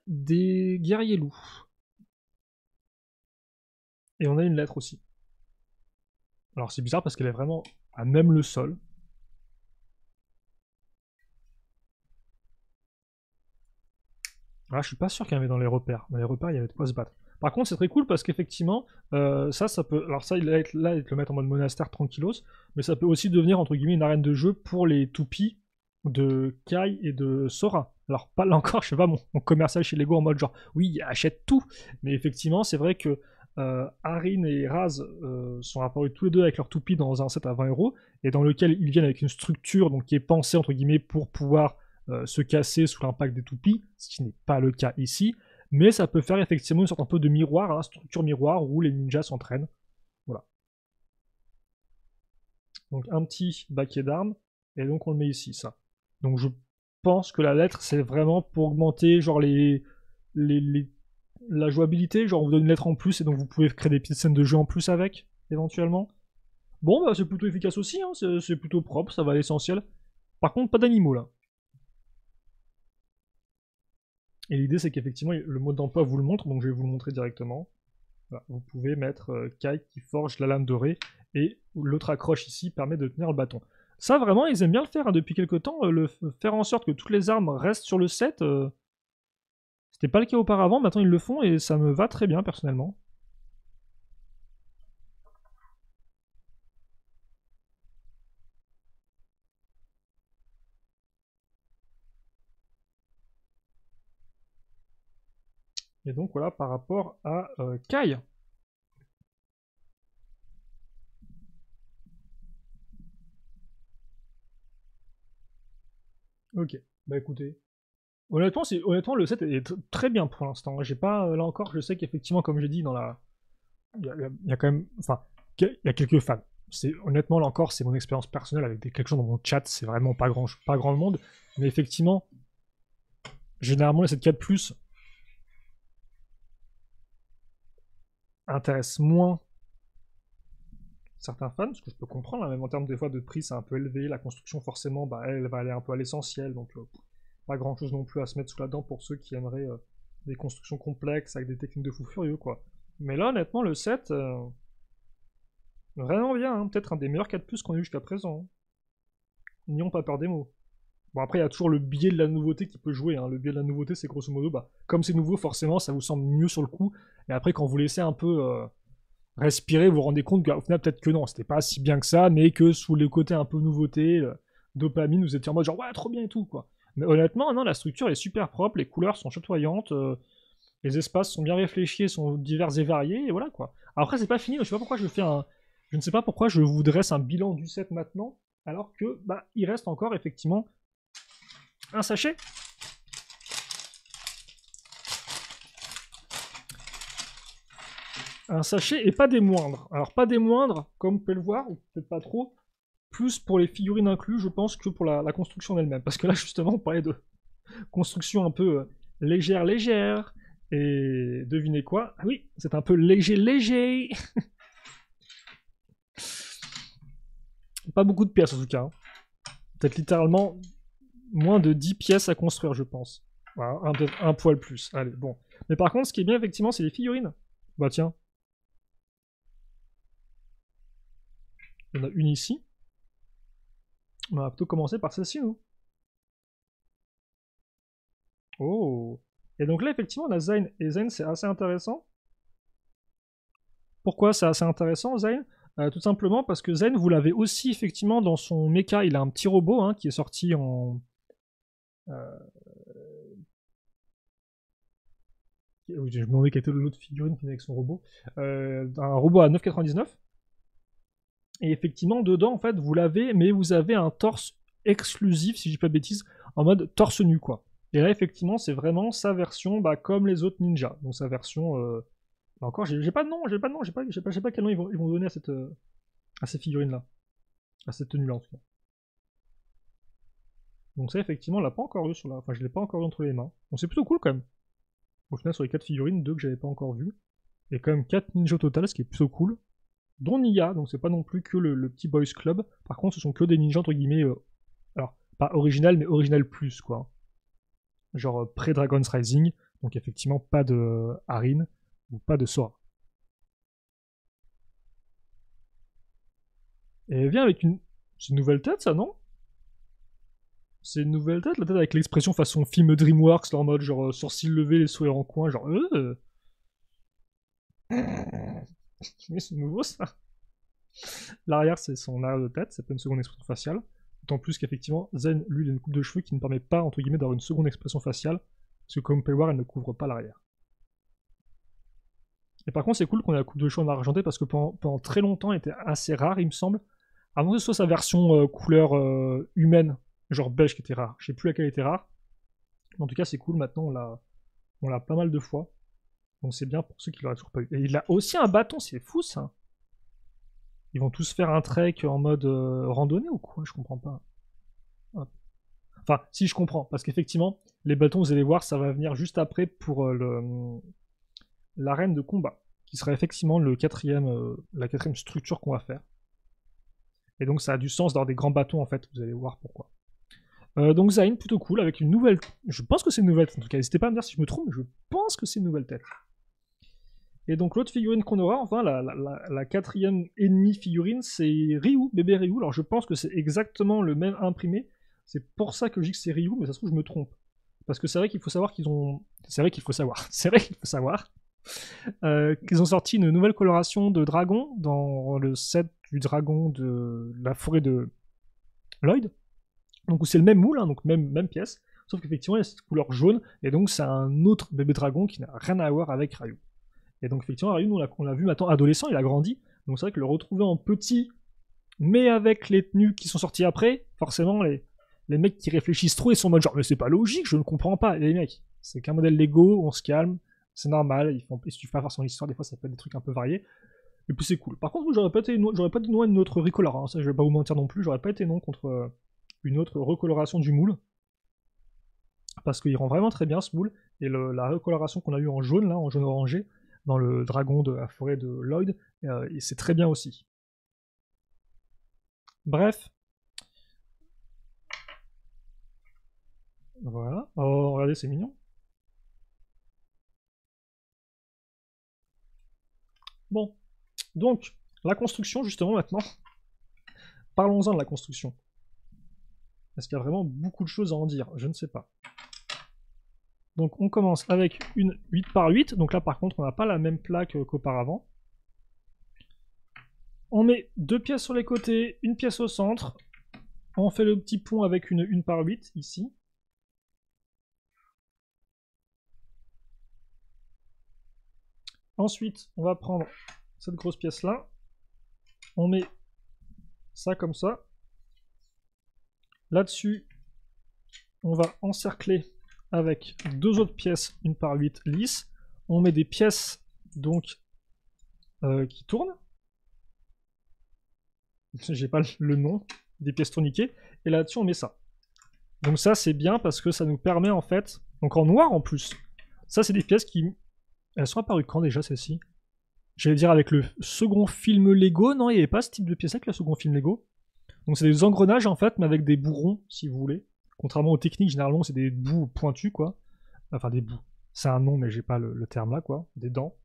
des guerriers loups. Et on a une lettre aussi. Alors c'est bizarre parce qu'elle est vraiment à même le sol. Ah, je suis pas sûr qu'il y en avait dans les repères. Dans les repères, il y avait de quoi se battre. Par contre, c'est très cool parce qu'effectivement, ça peut. Alors, ça, il va être là, ils te le mettent en mode monastère tranquillos, mais ça peut aussi devenir, entre guillemets, une arène de jeu pour les toupies de Kai et de Sora. Alors, pas là encore, je sais pas, mon commercial chez Lego en mode genre, oui, achète tout. Mais effectivement, c'est vrai que Arin et Raz sont apparus tous les deux avec leur toupie dans un set à 20 € et dans lequel ils viennent avec une structure donc, qui est pensée, entre guillemets, pour pouvoir se casser sous l'impact des toupies, ce qui n'est pas le cas ici, mais ça peut faire effectivement une sorte un peu de miroir, hein, structure miroir où les ninjas s'entraînent. Voilà. Donc un petit baquet d'armes, et donc on le met ici, ça. Donc je pense que la lettre, c'est vraiment pour augmenter genre la jouabilité, genre on vous donne une lettre en plus, et donc vous pouvez créer des petites scènes de jeu en plus avec, éventuellement. Bon, bah c'est plutôt efficace aussi, hein, c'est plutôt propre, ça va à l'essentiel. Par contre, pas d'animaux là. Et l'idée, c'est qu'effectivement, le mode d'emploi vous le montre, donc je vais vous le montrer directement. Voilà, vous pouvez mettre Kai qui forge la lame dorée, et l'autre accroche ici permet de tenir le bâton. Ça, vraiment, ils aiment bien le faire hein, depuis quelques temps, faire en sorte que toutes les armes restent sur le set. C'était pas le cas auparavant, maintenant ils le font, et ça me va très bien, personnellement. Et donc voilà, par rapport à Kai. Ok, bah écoutez. Honnêtement, le set est très bien pour l'instant. J'ai pas, là encore, je sais qu'effectivement, comme j'ai dit, il y a quand même, enfin, il y a quelques fans. Honnêtement, là encore, c'est mon expérience personnelle avec quelque chose dans mon chat, c'est vraiment pas grand monde. Mais effectivement, généralement, les 7.4+, intéressent moins certains fans, ce que je peux comprendre, hein, même en termes des fois de prix, c'est un peu élevé, la construction forcément, bah, elle va aller un peu à l'essentiel, donc pas grand chose non plus à se mettre sous la dent pour ceux qui aimeraient des constructions complexes avec des techniques de fou furieux, quoi. Mais là, honnêtement, le set, vraiment bien, hein, peut-être un des meilleurs 4+ qu'on a eu jusqu'à présent. Hein. N'ayons pas peur des mots. Bon, après, il y a toujours le biais de la nouveauté qui peut jouer. Hein. Le biais de la nouveauté, c'est grosso modo, bah, comme c'est nouveau, forcément, ça vous semble mieux sur le coup. Et après, quand vous laissez un peu respirer, vous vous rendez compte qu'au final, peut-être que non, c'était pas si bien que ça, mais que sous les côtés un peu nouveauté, dopamine, vous étiez en mode genre, ouais, trop bien et tout, quoi. Mais honnêtement, non, la structure est super propre, les couleurs sont chatoyantes, les espaces sont bien réfléchis, sont divers et variés, et voilà, quoi. Après, c'est pas fini, je sais pas pourquoi je fais un... Je ne sais pas pourquoi je vous dresse un bilan du set maintenant, alors que, bah, il reste encore, effectivement, un sachet. Un sachet et pas des moindres. Alors pas des moindres, comme vous pouvez le voir, ou peut-être pas trop, plus pour les figurines inclus, je pense, que pour la construction elle-même. Parce que là, justement, on parlait de construction un peu légère. Et devinez quoi? Ah oui, c'est un peu léger. Pas beaucoup de pièces en tout cas. Hein. Peut-être littéralement moins de 10 pièces à construire, je pense. Voilà, un poil plus. Allez, bon. Mais par contre, ce qui est bien, effectivement, c'est les figurines. Bah tiens. Il y en a une ici. On va plutôt commencer par celle-ci, nous. Oh. Et donc là, effectivement, on a Zayn. Et Zayn, c'est assez intéressant. Pourquoi c'est assez intéressant, Zayn? Tout simplement parce que Zayn, vous l'avez aussi, effectivement, dans son mecha. Il a un petit robot hein, qui est sorti en... Je me demandais quelle était l'autre figurine qui venait avec son robot. Un robot à 9,99. Et effectivement, dedans, en fait, vous l'avez, mais vous avez un torse exclusif, si je dis pas de bêtises, en mode torse nu, quoi. Et là, effectivement, c'est vraiment sa version, bah, comme les autres ninjas. Donc sa version... Bah, encore, j'ai pas de nom, j'ai pas quel nom ils vont donner à ces figurines-là. À cette tenue-là, en tout cas. Donc ça, effectivement, on l'a pas encore eu sur la... Enfin, je l'ai pas encore eu entre les mains. Donc c'est plutôt cool, quand même. Au final, sur les 4 figurines, 2 que j'avais pas encore vues. Et quand même 4 ninjas au total, ce qui est plutôt cool. Dont Nia, donc c'est pas non plus que le petit boys club. Par contre, ce sont que des ninjas, entre guillemets... alors, pas original, mais original plus, quoi. Genre pré-Dragon's Rising. Donc effectivement, pas de Harin ou pas de Sora. Et elle vient avec une... C'est une nouvelle tête, ça, non? C'est une nouvelle tête, la tête avec l'expression façon film DreamWorks, là, en mode genre sourcils levés, les sourires en coin, genre Mais c'est nouveau, ça. L'arrière, c'est son arrière de tête, c'est pas une seconde expression faciale. D'autant plus qu'effectivement, Zen, lui, il a une coupe de cheveux qui ne permet pas, entre guillemets, d'avoir une seconde expression faciale, parce que comme vous pouvez voir, elle ne couvre pas l'arrière. Et par contre, c'est cool qu'on ait la coupe de cheveux en argenté, parce que pendant très longtemps, elle était assez rare, il me semble. Avant que ce soit sa version couleur humaine, genre beige qui était rare. Je sais plus laquelle était rare. Mais en tout cas, c'est cool, maintenant on l'a pas mal de fois. Donc c'est bien pour ceux qui l'auraient toujours pas eu. Et il a aussi un bâton, c'est fou ça. Ils vont tous faire un trek en mode randonnée ou quoi? Je comprends pas. Hop. Enfin, si je comprends, parce qu'effectivement, les bâtons, vous allez voir, ça va venir juste après pour l'arène de combat, qui sera effectivement la quatrième structure qu'on va faire. Et donc ça a du sens d'avoir des grands bâtons en fait, vous allez voir pourquoi. Donc Zayn, plutôt cool, avec une nouvelle... Je pense que c'est une nouvelle tête, en tout cas, n'hésitez pas à me dire si je me trompe, mais je pense que c'est une nouvelle tête. Et donc l'autre figurine qu'on aura, enfin la quatrième ennemie figurine, c'est Ryu, bébé Ryu. Alors je pense que c'est exactement le même imprimé, c'est pour ça que je dis que c'est Ryu, mais ça se trouve je me trompe. Parce que c'est vrai qu'il faut savoir qu'ils ont... C'est vrai qu'il faut savoir qu'ils ont sorti une nouvelle coloration de dragon dans le set du dragon de la forêt de Lloyd. Donc c'est le même moule, hein, donc même pièce, sauf qu'effectivement il y a cette couleur jaune, et donc c'est un autre bébé dragon qui n'a rien à voir avec Ryu. Et donc effectivement Ryu, on l'a vu maintenant adolescent, il a grandi, donc c'est vrai que le retrouver en petit, mais avec les tenues qui sont sorties après, forcément les mecs qui réfléchissent trop, ils sont en mode genre mais c'est pas logique, je ne comprends pas, et les mecs, c'est qu'un modèle Lego, on se calme, c'est normal, ils suivent pas forcément l'histoire, des fois ça peut être des trucs un peu variés, et puis c'est cool. Par contre, j'aurais pas dit non à une autre Ricolara, hein, ça je vais pas vous mentir non plus, j'aurais pas été non contre une autre recoloration du moule, parce qu'il rend vraiment très bien ce moule, et la recoloration qu'on a eu en jaune, là, en jaune orangé, dans le dragon de la forêt de Lloyd, c'est très bien aussi. Bref. Voilà. Oh, regardez, c'est mignon. Bon. Donc, la construction, justement, maintenant. Parlons-en de la construction. Est-ce qu'il y a vraiment beaucoup de choses à en dire? Je ne sais pas. Donc, on commence avec une 8 par 8. Donc là, par contre, on n'a pas la même plaque qu'auparavant. On met 2 pièces sur les côtés, une pièce au centre. On fait le petit pont avec une 1 par 8, ici. Ensuite, on va prendre cette grosse pièce-là. On met ça comme ça. Là-dessus, on va encercler avec 2 autres pièces, 1 par 8 lisses. On met des pièces donc qui tournent. J'ai pas le nom, des pièces tourniquées. Et là-dessus, on met ça. Donc ça, c'est bien parce que ça nous permet en fait, donc en noir en plus. Ça, c'est des pièces qui... Elles sont apparues quand déjà, celles-ci? J'allais dire avec le second film Lego. Non, il n'y avait pas ce type de pièce avec le second film Lego. Donc c'est des engrenages en fait, mais avec des bourrons, si vous voulez. Contrairement aux techniques, généralement, c'est des bouts pointus, quoi. Enfin, des bouts. C'est un nom, mais j'ai pas le terme là, quoi. Des dents.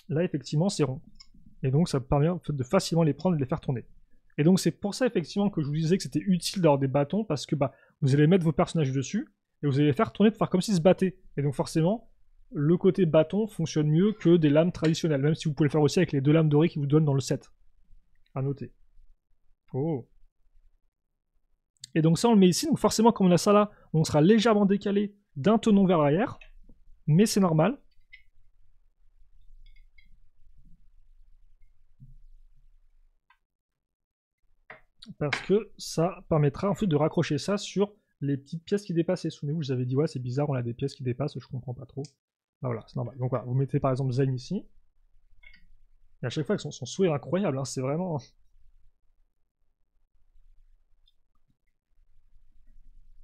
Là, effectivement, c'est rond. Et donc, ça permet en fait, de facilement les prendre et de les faire tourner. Et donc, c'est pour ça, effectivement, que je vous disais que c'était utile d'avoir des bâtons, parce que bah, vous allez mettre vos personnages dessus, et vous allez les faire tourner pour faire comme s'ils se battaient. Et donc, forcément, le côté bâton fonctionne mieux que des lames traditionnelles, même si vous pouvez le faire aussi avec les 2 lames dorées qui vous donnent dans le set. À noter. Oh. Et donc ça, on le met ici. Donc forcément, comme on a ça là, on sera légèrement décalé d'un tenon vers l'arrière. Mais c'est normal. Parce que ça permettra en fait de raccrocher ça sur les petites pièces qui dépassaient. Souvenez-vous, je vous avais dit, ouais, c'est bizarre, on a des pièces qui dépassent, je comprends pas trop. Ah, voilà, c'est normal. Donc voilà, vous mettez par exemple Zen ici. Et à chaque fois, avec son sourire incroyable, hein, c'est vraiment...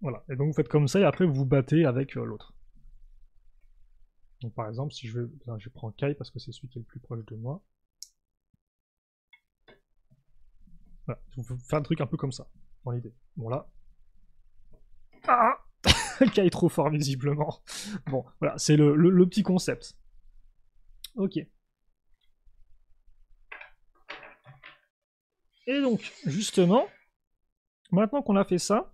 Voilà, et donc vous faites comme ça, et après vous vous battez avec l'autre. Donc par exemple, si je veux... Je prends Kai parce que c'est celui qui est le plus proche de moi. Voilà, je vais faire un truc un peu comme ça, dans l'idée. Bon là... Ah Kai est trop fort visiblement. Bon, voilà, c'est le petit concept. Ok. Et donc, justement, maintenant qu'on a fait ça,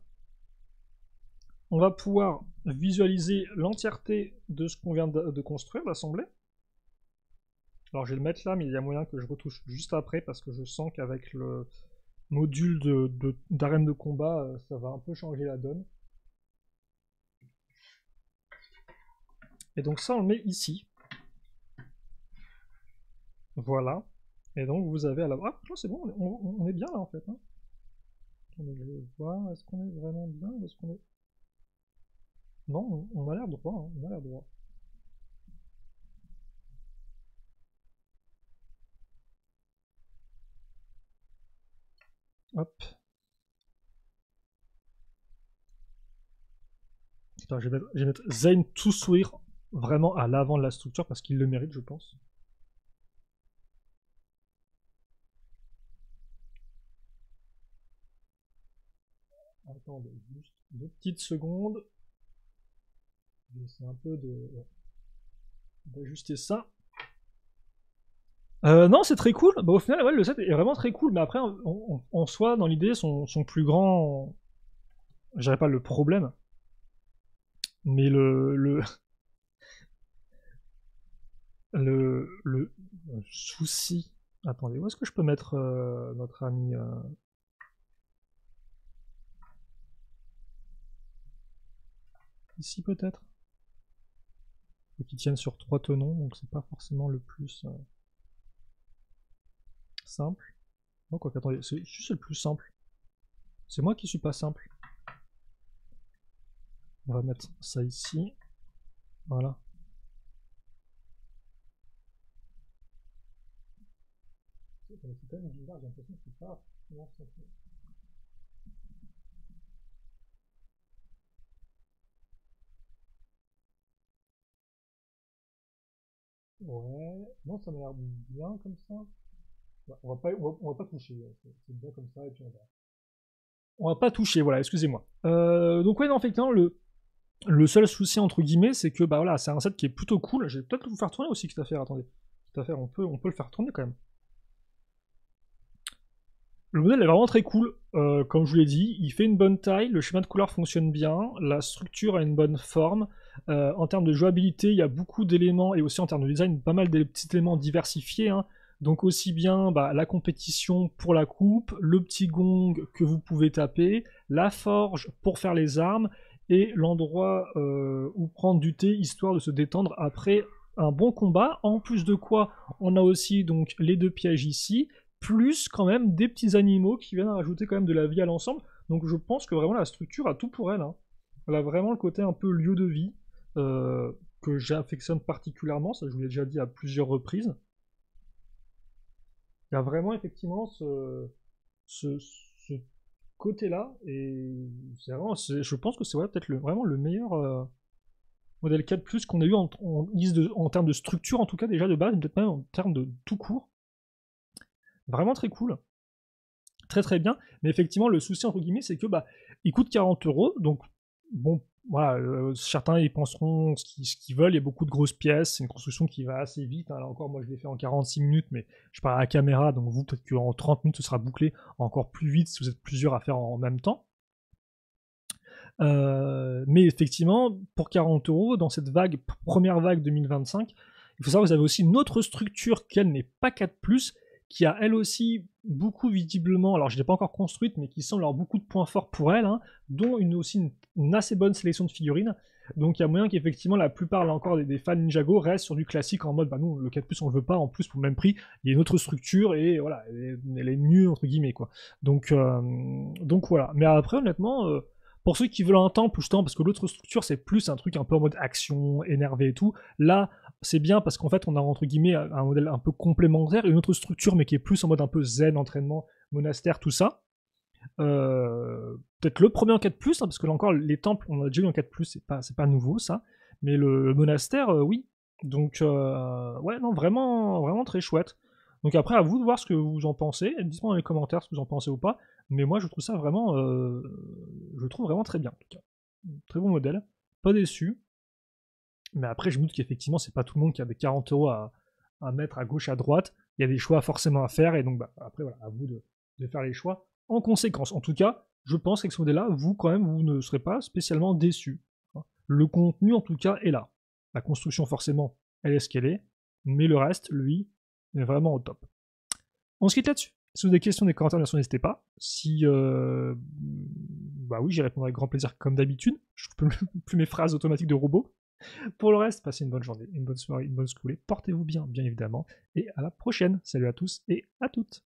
on va pouvoir visualiser l'entièreté de ce qu'on vient de construire, d'assembler. Alors je vais le mettre là, mais il y a moyen que je retouche juste après, parce que je sens qu'avec le module d'arène de combat, ça va un peu changer la donne. Et donc ça, on le met ici. Voilà. Et donc vous avez à la... Ah, c'est bon, on est bien là en fait. Hein. Attendez, je vais voir, est-ce qu'on est vraiment bien ou est-ce qu'on est... Non, on a l'air droit, hein, on a l'air droit. Hop. Putain, je vais mettre Zayn tout sourire vraiment à l'avant de la structure parce qu'il le mérite, je pense. Attendez, juste 2 petites secondes. J'essaie un peu d'ajuster ça. Non, c'est très cool. Bah, au final, ouais, le set est vraiment très cool. Mais après, en soi, dans l'idée, son plus grand. Je dirais pas le problème. Mais le souci. Attendez, où est-ce que je peux mettre notre ami ici peut-être? Faut qu'il tienne sur 3 tenons, donc c'est pas forcément le plus simple. Non, quoi qu'attendez, c'est le plus simple. C'est moi qui suis pas simple. On va mettre ça ici. Voilà. C'est quand même bizarre, j'ai l'impression que c'est pas forcément simple. Ouais, non, ça m'a l'air bien comme ça. Ouais, on va pas toucher. C'est bien comme ça, et puis on va pas toucher, voilà, excusez-moi. Donc ouais, non, effectivement, le seul souci, entre guillemets, c'est que, bah voilà, c'est un set qui est plutôt cool. Je vais peut-être vous faire tourner aussi, cette affaire, attendez. Cette affaire, on peut le faire tourner quand même. Le modèle est vraiment très cool, comme je vous l'ai dit, il fait une bonne taille, le schéma de couleur fonctionne bien, la structure a une bonne forme, en termes de jouabilité, il y a beaucoup d'éléments, et aussi en termes de design, pas mal de petits éléments diversifiés, hein. Donc aussi bien bah, la compétition pour la coupe, le petit gong que vous pouvez taper, la forge pour faire les armes, et l'endroit où prendre du thé, histoire de se détendre après un bon combat, en plus de quoi on a aussi donc les 2 pièges ici, plus quand même des petits animaux qui viennent rajouter quand même de la vie à l'ensemble. Donc je pense que vraiment la structure a tout pour elle, hein. Elle a vraiment le côté un peu lieu de vie, que j'affectionne particulièrement, ça je vous l'ai déjà dit à plusieurs reprises. Il y a vraiment effectivement ce côté-là, et c'est vraiment, je pense que c'est ouais, peut-être vraiment le meilleur modèle 4 qu'on a eu en termes de structure, en tout cas déjà de base, peut-être même en termes de tout court. Vraiment très cool. Très très bien, mais effectivement le souci entre guillemets c'est que bah il coûte 40 €, donc bon voilà, certains ils penseront ce qu'ils veulent, il y a beaucoup de grosses pièces, c'est une construction qui va assez vite, hein. Là encore moi je l'ai fait en 46 minutes, mais je parle à la caméra, donc vous peut-être qu'en 30 minutes ce sera bouclé encore plus vite si vous êtes plusieurs à faire en même temps. Mais effectivement, pour 40 € dans cette première vague 2025, il faut savoir que vous avez aussi une autre structure qu'elle n'est pas 4+, qui a elle aussi beaucoup visiblement, alors je ne l'ai pas encore construite, mais qui semble avoir beaucoup de points forts pour elle, hein, dont aussi une assez bonne sélection de figurines. Donc il y a moyen qu'effectivement la plupart là encore des fans Ninjago restent sur du classique en mode bah nous le 4+, on le veut pas, en plus pour le même prix il y a une autre structure et voilà elle est mieux entre guillemets quoi. Donc voilà. Mais après honnêtement pour ceux qui veulent un temple, justement, parce que l'autre structure, c'est plus un truc un peu en mode action, énervé et tout. Là, c'est bien parce qu'en fait, on a entre guillemets un modèle un peu complémentaire, et une autre structure, mais qui est plus en mode un peu zen, entraînement, monastère, tout ça. Peut-être le premier en 4+, hein, parce que là encore, les temples, on a déjà eu en 4+, c'est pas nouveau ça. Mais le monastère, oui. Donc, ouais, non, vraiment, vraiment très chouette. Donc après, à vous de voir ce que vous en pensez. Dites-moi dans les commentaires ce que vous en pensez ou pas. Mais moi, je trouve ça vraiment, je le trouve vraiment très bien. En tout cas. Très bon modèle. Pas déçu. Mais après, je me doute qu'effectivement, c'est pas tout le monde qui a des 40 € à mettre à gauche, à droite. Il y a des choix forcément à faire. Et donc, bah, après, voilà, à vous de faire les choix en conséquence. En tout cas, je pense qu'avec ce modèle-là, vous, quand même, vous ne serez pas spécialement déçu. Le contenu, en tout cas, est là. La construction, forcément, elle est ce qu'elle est. Mais le reste, lui, est vraiment au top. On se quitte là-dessus. Si vous avez des questions, des commentaires, bien sûr, n'hésitez pas. Si. Bah oui, j'y répondrai avec grand plaisir, comme d'habitude. Je ne trouve plus mes phrases automatiques de robot. Pour le reste, passez une bonne journée, une bonne soirée, une bonne schoolée. Portez-vous bien, bien évidemment. Et à la prochaine. Salut à tous et à toutes.